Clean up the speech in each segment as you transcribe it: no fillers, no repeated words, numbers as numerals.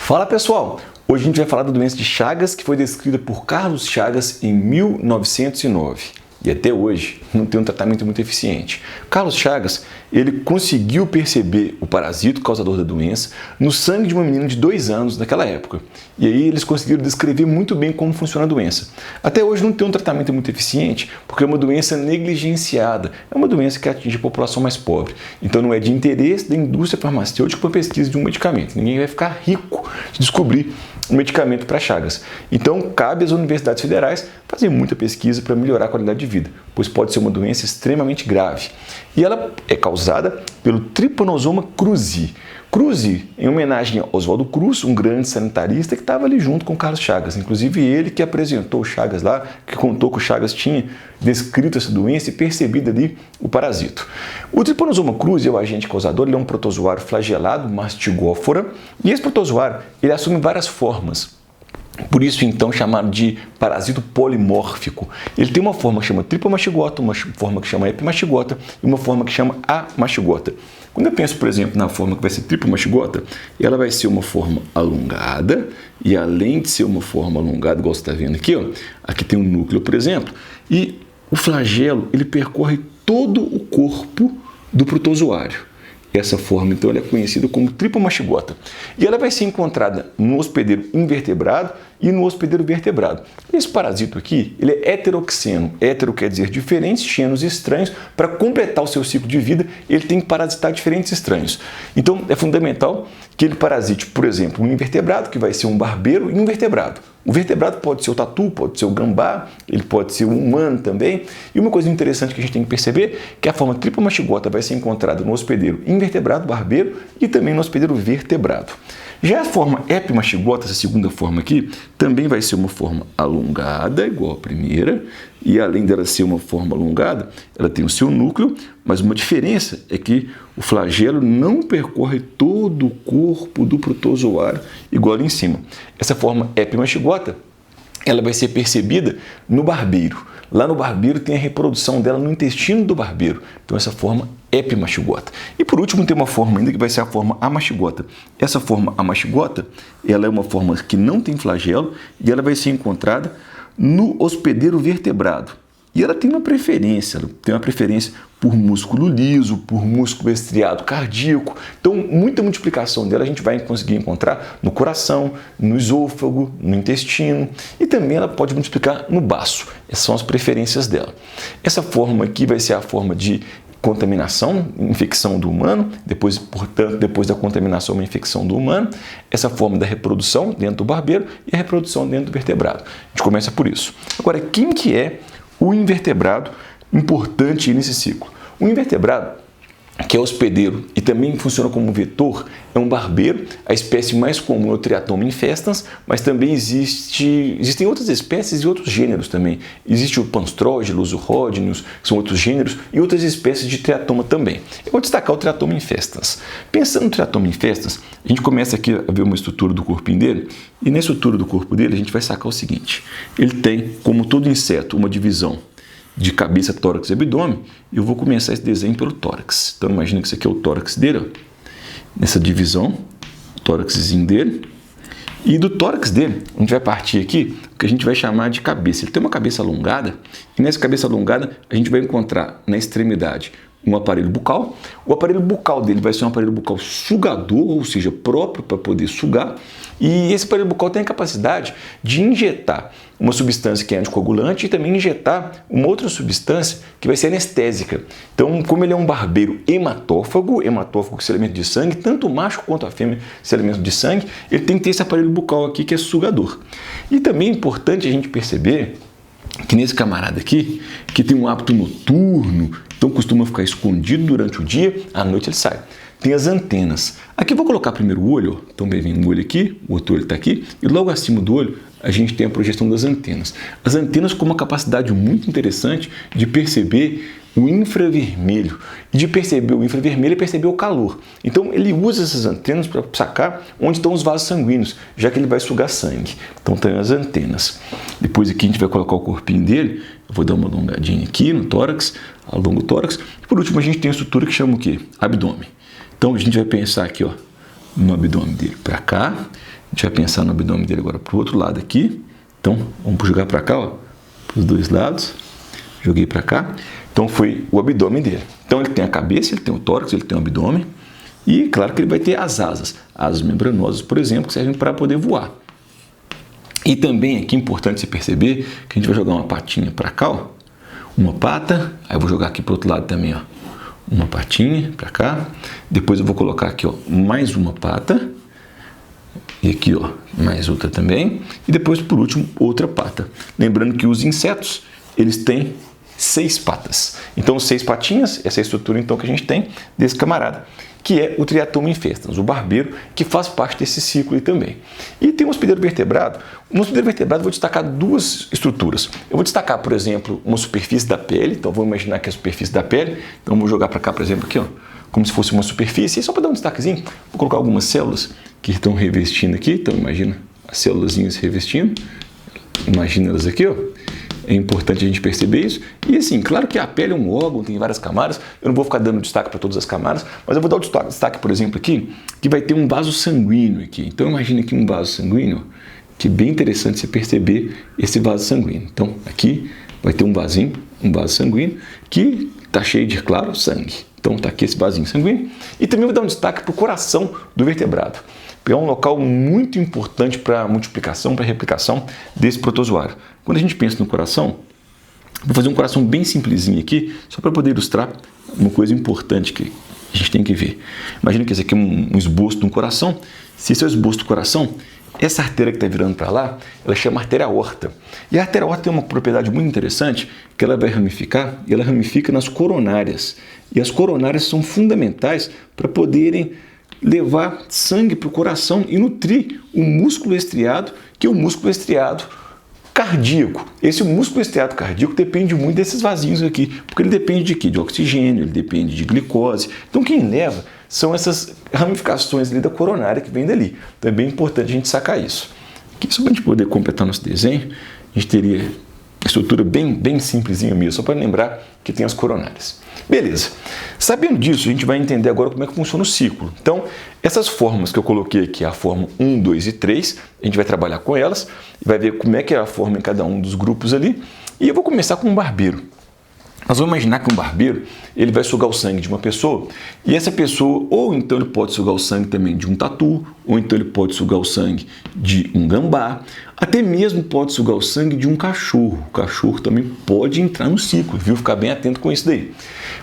Fala pessoal, hoje a gente vai falar da doença de Chagas que foi descrita por Carlos Chagas em 1909 e até hoje não tem um tratamento muito eficiente. Carlos Chagas, ele conseguiu perceber o parasito causador da doença no sangue de uma menina de 2 anos naquela época e aí eles conseguiram descrever muito bem como funciona a doença. Até hoje não tem um tratamento muito eficiente porque é uma doença negligenciada, é uma doença que atinge a população mais pobre, então não é de interesse da indústria farmacêutica para a pesquisa de um medicamento, ninguém vai ficar rico de descobrir um medicamento para Chagas. Então, cabe às universidades federais fazer muita pesquisa para melhorar a qualidade de vida, pois pode ser uma doença extremamente grave. E ela é causada pelo Trypanosoma cruzi. Cruzi, em homenagem a Oswaldo Cruz, um grande sanitarista que estava ali junto com Carlos Chagas. Inclusive ele que apresentou o Chagas lá, que contou que o Chagas tinha descrito essa doença e percebido ali o parasito. O Trypanosoma cruzi é o agente causador, ele é um protozoário flagelado, mastigófora, e esse protozoário ele assume várias formas. Por isso, então, chamado de parasito polimórfico. Ele tem uma forma que chama tripamastigota, uma forma que chama epimastigota e uma forma que chama amastigota. Quando eu penso, por exemplo, na forma que vai ser tripamastigota, ela vai ser uma forma alongada e além de ser uma forma alongada, igual você está vendo aqui, ó, aqui tem um núcleo, por exemplo, e o flagelo ele percorre todo o corpo do protozoário. Essa forma, então, ela é conhecida como tripamastigota. E ela vai ser encontrada no hospedeiro invertebrado e no hospedeiro vertebrado. Esse parasito aqui, ele é heteroxeno. Hétero quer dizer diferentes, xenos estranhos. Para completar o seu ciclo de vida, ele tem que parasitar diferentes estranhos. Então, é fundamental que ele parasite, por exemplo, um invertebrado, que vai ser um barbeiro, e um vertebrado. O vertebrado pode ser o tatu, pode ser o gambá, ele pode ser o humano também. E uma coisa interessante que a gente tem que perceber é que a forma tripamastigota vai ser encontrada no hospedeiro invertebrado, barbeiro, e também no hospedeiro vertebrado. Já a forma epimastigota, essa segunda forma aqui, também vai ser uma forma alongada, igual a primeira, e além dela ser uma forma alongada, ela tem o seu núcleo, mas uma diferença é que o flagelo não percorre todo o corpo do protozoário, igual ali em cima. Essa forma epimastigota, ela vai ser percebida no barbeiro. Lá no barbeiro tem a reprodução dela no intestino do barbeiro. Então essa forma é epimastigota. E por último tem uma forma ainda que vai ser a forma amastigota. Essa forma amastigota, ela é uma forma que não tem flagelo e ela vai ser encontrada no hospedeiro vertebrado. E ela tem uma preferência por músculo liso, por músculo estriado cardíaco. Então, muita multiplicação dela a gente vai conseguir encontrar no coração, no esôfago, no intestino e também ela pode multiplicar no baço. Essas são as preferências dela. Essa forma aqui vai ser a forma de contaminação, infecção do humano, portanto, depois da contaminação, uma infecção do humano, essa forma da reprodução dentro do barbeiro e a reprodução dentro do vertebrado. A gente começa por isso. Agora, quem que é o invertebrado importante nesse ciclo? O invertebrado, que é hospedeiro e também funciona como vetor, é um barbeiro. A espécie mais comum é o Triatoma infestans, mas também existem outras espécies e outros gêneros também. Existe o Panstrógelos, o Rhodnius, que são outros gêneros, e outras espécies de Triatoma também. Eu vou destacar o Triatoma infestans. Pensando no Triatoma infestans, a gente começa aqui a ver uma estrutura do corpinho dele, e na estrutura do corpo dele a gente vai sacar o seguinte: ele tem, como todo inseto, uma divisão de cabeça, tórax e abdômen. Eu vou começar esse desenho pelo tórax. Então imagina que isso aqui é o tórax dele, ó. Nessa divisão, o tóraxzinho dele. E do tórax dele, a gente vai partir aqui o que a gente vai chamar de cabeça. Ele tem uma cabeça alongada, e nessa cabeça alongada a gente vai encontrar na extremidade um aparelho bucal. O aparelho bucal dele vai ser um aparelho bucal sugador, ou seja, próprio para poder sugar. E esse aparelho bucal tem a capacidade de injetar uma substância que é anticoagulante e também injetar uma outra substância que vai ser anestésica. Então, como ele é um barbeiro hematófago que se alimenta de sangue, tanto o macho quanto a fêmea se alimentam de sangue, ele tem que ter esse aparelho bucal aqui que é sugador. E também é importante a gente perceber que nesse camarada aqui, que tem um hábito noturno, então costuma ficar escondido durante o dia, à noite ele sai. Tem as antenas. Aqui eu vou colocar primeiro o olho, ó. Então vem um olho aqui, o outro olho está aqui, e logo acima do olho a gente tem a projeção das antenas. As antenas com uma capacidade muito interessante de perceber o infravermelho. E de perceber o infravermelho e perceber o calor. Então ele usa essas antenas para sacar onde estão os vasos sanguíneos, já que ele vai sugar sangue. Então tem as antenas. Depois aqui a gente vai colocar o corpinho dele. Eu vou dar uma alongadinha aqui no tórax, alongo o tórax. E por último a gente tem a estrutura que chama o quê? Abdômen. Então a gente vai pensar aqui, ó, no abdômen dele para cá, gente vai pensar no abdômen dele agora para o outro lado aqui. Então, vamos jogar para cá, para os dois lados. Joguei para cá. Então, foi o abdômen dele. Então, ele tem a cabeça, ele tem o tórax, ele tem o abdômen. E, claro que ele vai ter as asas. Asas membranosas, por exemplo, que servem para poder voar. E também aqui é importante você perceber que a gente vai jogar uma patinha para cá, ó. Uma pata. Aí eu vou jogar aqui para o outro lado também, ó. Uma patinha para cá. Depois eu vou colocar aqui, ó, mais uma pata. E aqui, ó, mais outra também. E depois, por último, outra pata. Lembrando que os insetos, eles têm 6 patas. Então, 6 patinhas, essa é a estrutura então que a gente tem desse camarada, que é o Triatoma infestans, o barbeiro, que faz parte desse ciclo aí também. E tem um hospedeiro vertebrado. No hospedeiro vertebrado eu vou destacar 2 estruturas. Eu vou destacar, por exemplo, uma superfície da pele. Então, vamos imaginar que é a superfície da pele. Então, vou jogar para cá, por exemplo, aqui, ó, como se fosse uma superfície. E só para dar um destaquezinho, vou colocar algumas células que estão revestindo aqui. Então, imagina as célulazinhas revestindo. Imagina elas aqui, ó. É importante a gente perceber isso. E assim, claro que a pele é um órgão, tem várias camadas. Eu não vou ficar dando destaque para todas as camadas, mas eu vou dar o destaque, por exemplo, aqui, que vai ter um vaso sanguíneo aqui. Então, imagine aqui um vaso sanguíneo, que é bem interessante você perceber esse vaso sanguíneo. Então, aqui vai ter um vaso sanguíneo, que está cheio de, claro, sangue. Então, está aqui esse vasinho sanguíneo. E também vou dar um destaque para o coração do vertebrado. É um local muito importante para a multiplicação, para a replicação desse protozoário. Quando a gente pensa no coração, vou fazer um coração bem simplesinho aqui, só para poder ilustrar uma coisa importante que a gente tem que ver. Imagina que esse aqui é um esboço de um coração. Se esse é o esboço do coração, essa artéria que está virando para lá, ela chama artéria aorta. E a artéria aorta tem uma propriedade muito interessante, que ela vai ramificar, e ela ramifica nas coronárias. E as coronárias são fundamentais para poderem levar sangue para o coração e nutrir o músculo estriado, que é o músculo estriado cardíaco. Esse músculo estriado cardíaco depende muito desses vasinhos aqui, porque ele depende de quê? De oxigênio, ele depende de glicose. Então, quem leva são essas ramificações ali da coronária que vem dali. Então, é bem importante a gente sacar isso. Aqui, só para a gente poder completar nosso desenho, a gente teria a estrutura bem simplesinha mesmo, só para lembrar que tem as coronárias. Beleza. Sabendo disso, a gente vai entender agora como é que funciona o ciclo. Então, essas formas que eu coloquei aqui, a forma 1, 2 e 3, a gente vai trabalhar com elas, e vai ver como é que é a forma em cada um dos grupos ali. E eu vou começar com um barbeiro. Nós vamos imaginar que um barbeiro, ele vai sugar o sangue de uma pessoa, e essa pessoa, ou então ele pode sugar o sangue também de um tatu, ou então ele pode sugar o sangue de um gambá, até mesmo pode sugar o sangue de um cachorro. O cachorro também pode entrar no ciclo, viu? Ficar bem atento com isso daí.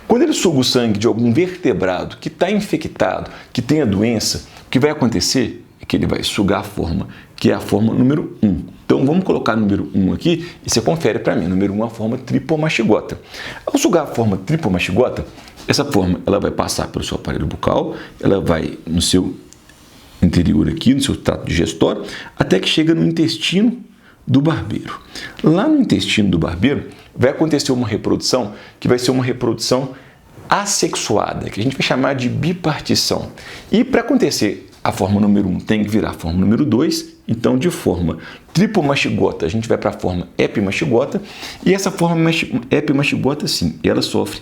Quando ele suga o sangue de algum vertebrado que está infectado, que tem a doença, o que vai acontecer é que ele vai sugar a forma, que é a forma número 1. Então, vamos colocar o número 1 aqui e você confere para mim. O número 1 é a forma tripomastigota. Ao sugar a forma tripomastigota, essa forma ela vai passar pelo seu aparelho bucal, ela vai no seu interior aqui, no seu trato digestório, até que chega no intestino do barbeiro. Lá no intestino do barbeiro vai acontecer uma reprodução que vai ser uma reprodução assexuada, que a gente vai chamar de bipartição. E para acontecer a forma número 1 tem que virar a forma número 2, então de forma tripomastigota a gente vai para a forma epimastigota, e essa forma epimastigota sim, ela sofre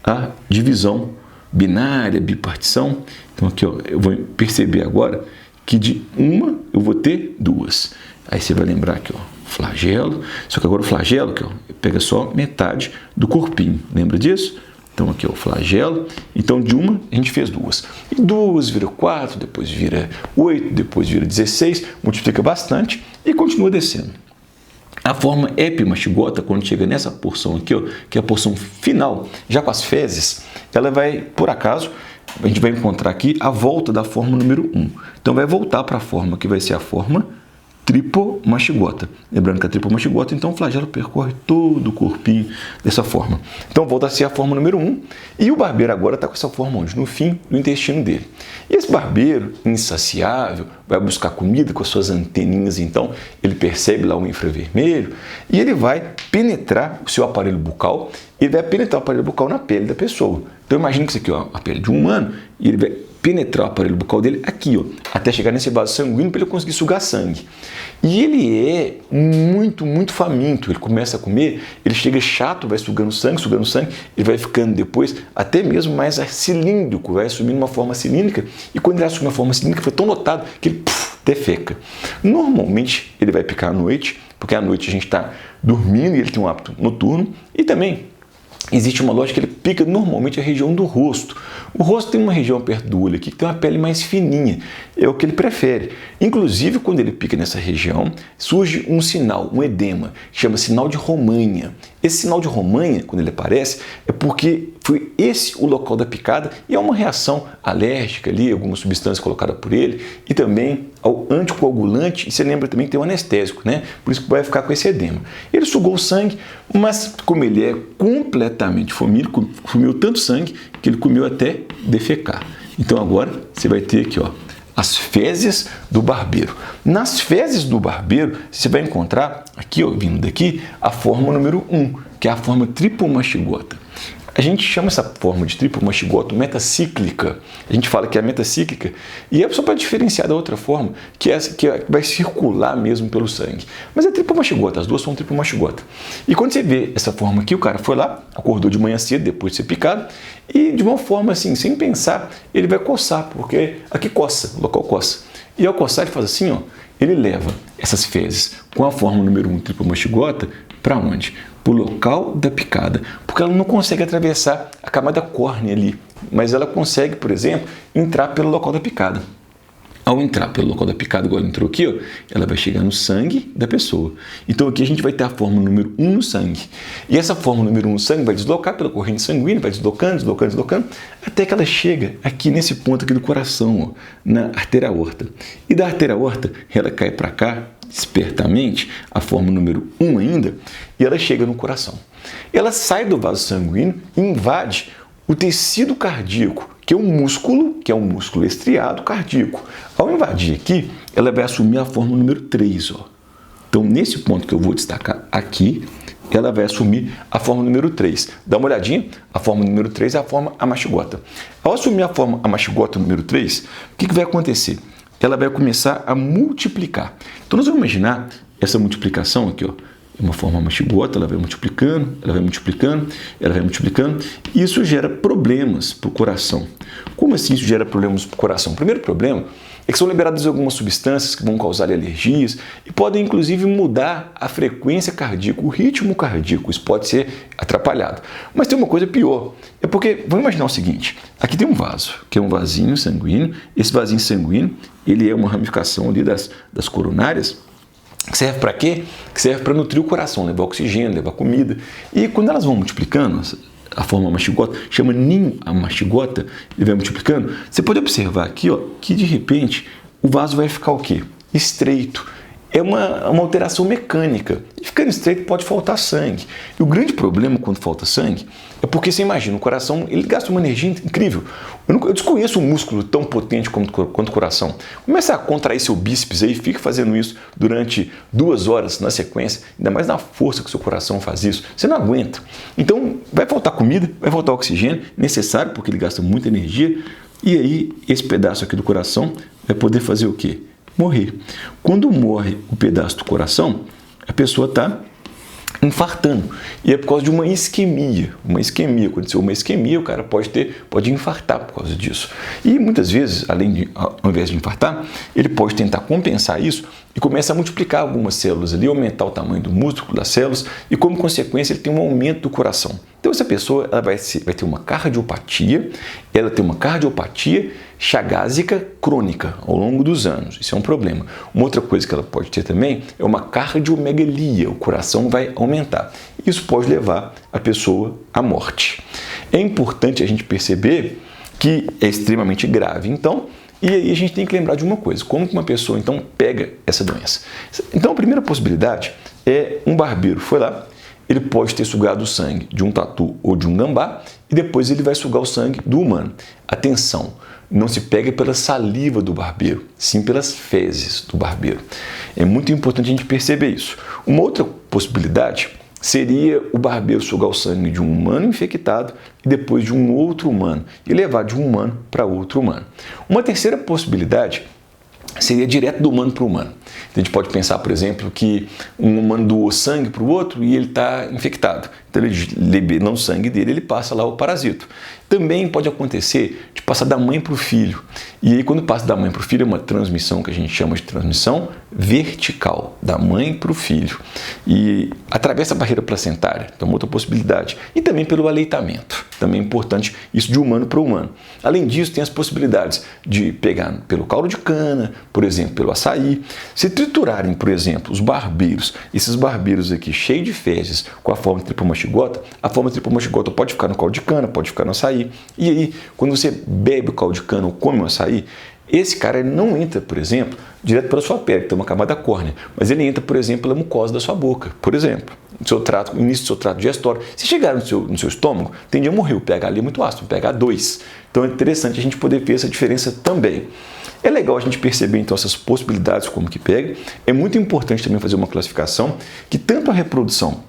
a divisão binária, bipartição. Então aqui, ó, eu vou perceber agora que de uma eu vou ter 2. Aí você vai lembrar aqui, ó, flagelo, só que agora o flagelo aqui, ó, pega só metade do corpinho, lembra disso? Então aqui é o flagelo, então de uma a gente fez 2. E 2 vira 4, depois vira 8, depois vira 16, multiplica bastante e continua descendo. A forma epimastigota, quando chega nessa porção aqui, ó, que é a porção final, já com as fezes, ela vai, por acaso, a gente vai encontrar aqui a volta da forma número 1. Então vai voltar para a forma que vai ser a forma tripomastigota. Lembrando que a tripomastigota, então o flagelo percorre todo o corpinho dessa forma. Então volta a ser a forma número 1. E o barbeiro agora está com essa forma onde? No fim do intestino dele. E esse barbeiro, insaciável, vai buscar comida com as suas anteninhas, então ele percebe lá o infravermelho e ele vai penetrar o seu aparelho bucal, ele vai penetrar o aparelho bucal na pele da pessoa. Então imagina que isso aqui é a pele de um humano e ele vai penetrar o aparelho bucal dele aqui, ó, até chegar nesse vaso sanguíneo para ele conseguir sugar sangue. E ele é muito faminto, ele começa a comer, ele chega chato, vai sugando sangue, ele vai ficando depois até mesmo mais cilíndrico, vai assumir uma forma cilíndrica, e quando ele assume uma forma cilíndrica, foi tão notado que ele defeca. Normalmente ele vai picar à noite, porque à noite a gente está dormindo e ele tem um hábito noturno, e também existe uma lógica que ele pica normalmente a região do rosto. O rosto tem uma região perto do olho aqui que tem uma pele mais fininha, é o que ele prefere. Inclusive, quando ele pica nessa região, surge um sinal, um edema, que chama sinal de Romanha. Esse sinal de Romanha, quando ele aparece, é porque foi esse o local da picada e é uma reação alérgica ali, alguma substância colocada por ele, e também ao anticoagulante, e você lembra também que tem um anestésico, né? Por isso que vai ficar com esse edema. Ele sugou o sangue, mas como ele é completamente faminto, comeu tanto sangue que ele comeu até defecar. Então agora você vai ter aqui, ó, as fezes do barbeiro. Nas fezes do barbeiro, você vai encontrar, aqui, ó, vindo daqui, a forma número 1, que é a forma tripomastigota. A gente chama essa forma de tripomastigota metacíclica. A gente fala que é metacíclica e é só para diferenciar da outra forma, que é essa que vai circular mesmo pelo sangue. Mas é tripomastigota, as duas são tripomastigota. E quando você vê essa forma aqui, o cara foi lá, acordou de manhã cedo, depois de ser picado, e de uma forma assim, sem pensar, ele vai coçar, porque aqui coça, o local coça. E ao coçar, ele faz assim, ó, ele leva essas fezes com a forma número 1 tripomastigota para onde? Para o local da picada, porque ela não consegue atravessar a camada córnea ali, mas ela consegue, por exemplo, entrar pelo local da picada. Ao entrar pelo local da picada, igual ela entrou aqui, ó, ela vai chegar no sangue da pessoa. Então aqui a gente vai ter a forma número 1 no sangue. E essa forma número 1 no sangue vai deslocar pela corrente sanguínea, vai deslocando, deslocando, deslocando, até que ela chega aqui nesse ponto aqui do coração, ó, na artéria aorta. E da artéria aorta, ela cai para cá, espertamente, a forma número 1 ainda, e ela chega no coração. Ela sai do vaso sanguíneo e invade o tecido cardíaco, que é um músculo estriado cardíaco. Ao invadir aqui, ela vai assumir a forma número 3. Ó. Então, nesse ponto que eu vou destacar aqui, ela vai assumir a forma número 3. Dá uma olhadinha, a forma número 3 é a forma amastigota. Ao assumir a forma amastigota número 3, o que vai acontecer? Ela vai começar a multiplicar. Então, nós vamos imaginar essa multiplicação aqui, ó, uma forma mastigota, ela vai multiplicando, ela vai multiplicando, ela vai multiplicando, e isso gera problemas para o coração. Como assim isso gera problemas para o coração? O primeiro problema é que são liberadas algumas substâncias que vão causar alergias e podem, inclusive, mudar a frequência cardíaca, o ritmo cardíaco. Isso pode ser atrapalhado. Mas tem uma coisa pior. É porque, vamos imaginar o seguinte, aqui tem um vaso, que é um vasinho sanguíneo. Esse vasinho sanguíneo, ele é uma ramificação ali das coronárias, que serve para quê? Que serve para nutrir o coração, levar oxigênio, levar comida. E quando elas vão multiplicando, a forma mastigota, chama ninho a mastigota, ele vai multiplicando, você pode observar aqui, ó, que de repente o vaso vai ficar o quê? Estreito. É uma alteração mecânica. E ficando estreito pode faltar sangue. E o grande problema quando falta sangue é porque você imagina, o coração ele gasta uma energia incrível. Eu desconheço um músculo tão potente quanto o coração. Começa a contrair seu bíceps aí, fica fazendo isso durante 2 horas na sequência, ainda mais na força que o seu coração faz isso. Você não aguenta. Então vai faltar comida, vai faltar oxigênio, necessário porque ele gasta muita energia. E aí esse pedaço aqui do coração vai poder fazer o quê? Morrer. Quando morre o pedaço do coração, a pessoa está infartando. E é por causa de uma isquemia. Aconteceu uma isquemia, o cara pode infartar por causa disso. E muitas vezes, ao invés de infartar, ele pode tentar compensar isso e começa a multiplicar algumas células ali, aumentar o tamanho do músculo das células e, como consequência, ele tem um aumento do coração. Então, essa pessoa ela vai ter uma cardiopatia, chagásica crônica ao longo dos anos. Isso é um problema. Uma outra coisa que ela pode ter também é uma cardiomegalia, o coração vai aumentar. Isso pode levar a pessoa à morte. É importante a gente perceber que é extremamente grave. Então, e aí a gente tem que lembrar de uma coisa, como que uma pessoa então pega essa doença. Então, a primeira possibilidade é um barbeiro foi lá, ele pode ter sugado o sangue de um tatu ou de um gambá e depois ele vai sugar o sangue do humano. Atenção, não se pega pela saliva do barbeiro, sim pelas fezes do barbeiro. É muito importante a gente perceber isso. Uma outra possibilidade seria o barbeiro sugar o sangue de um humano infectado e depois de um outro humano e levar de um humano para outro humano. Uma terceira possibilidade seria direto do humano para o humano. A gente pode pensar, por exemplo, que um humano doou sangue para o outro e ele está infectado. Então, ele libera o sangue dele, ele passa lá o parasito. Também pode acontecer de passar da mãe para o filho. E aí, quando passa da mãe para o filho, é uma transmissão que a gente chama de transmissão vertical, da mãe para o filho. E atravessa a barreira placentária, então outra possibilidade. E também pelo aleitamento, também é importante isso de humano para humano. Além disso, tem as possibilidades de pegar pelo caldo de cana, por exemplo, pelo açaí. Se triturarem, por exemplo, os barbeiros, esses barbeiros aqui cheios de fezes com a forma de tripomastigota, a forma de tripomastigota pode ficar no caldo de cana, pode ficar no açaí. E aí, quando você bebe o caldo de cana ou come o açaí, esse cara ele não entra, por exemplo, direto pela sua pele, que tem uma camada córnea, mas ele entra, por exemplo, pela mucosa da sua boca, por exemplo, no início do seu trato digestório. Se chegar no seu estômago, tende a morrer. O pH ali é muito ácido, o pH 2. Então é interessante a gente poder ver essa diferença também. É legal a gente perceber então essas possibilidades como que pega. É muito importante também fazer uma classificação que tanto a reprodução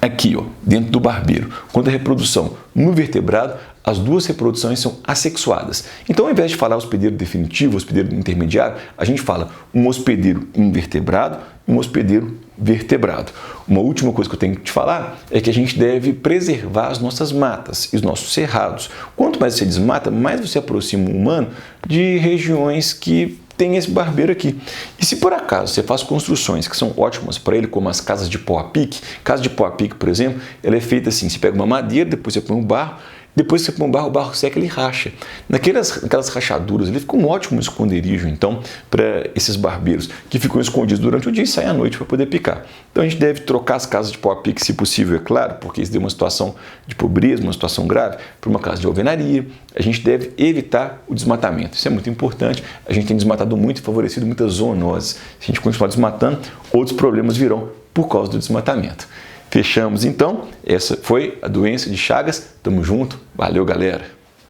aqui, ó, dentro do barbeiro, quanto a reprodução no vertebrado, as duas reproduções são assexuadas. Então, ao invés de falar hospedeiro definitivo, hospedeiro intermediário, a gente fala um hospedeiro invertebrado e um hospedeiro vertebrado. Uma última coisa que eu tenho que te falar é que a gente deve preservar as nossas matas e os nossos cerrados. Quanto mais você desmata, mais você aproxima o humano de regiões que tem esse barbeiro aqui. E se por acaso você faz construções que são ótimas para ele, como as casas de pau a pique, casa de pau a pique, por exemplo, ela é feita assim, você pega uma madeira, depois você põe um barro, depois que você põe o barro seca, ele racha. Naquelas rachaduras, ele fica um ótimo esconderijo, então, para esses barbeiros que ficam escondidos durante o dia e saem à noite para poder picar. Então, a gente deve trocar as casas de pau a pique, se possível, é claro, porque isso deu uma situação de pobreza, uma situação grave, para uma casa de alvenaria. A gente deve evitar o desmatamento. Isso é muito importante. A gente tem desmatado muito e favorecido muitas zoonoses. Se a gente continuar desmatando, outros problemas virão por causa do desmatamento. Fechamos então, essa foi a doença de Chagas. Tamo junto, valeu galera!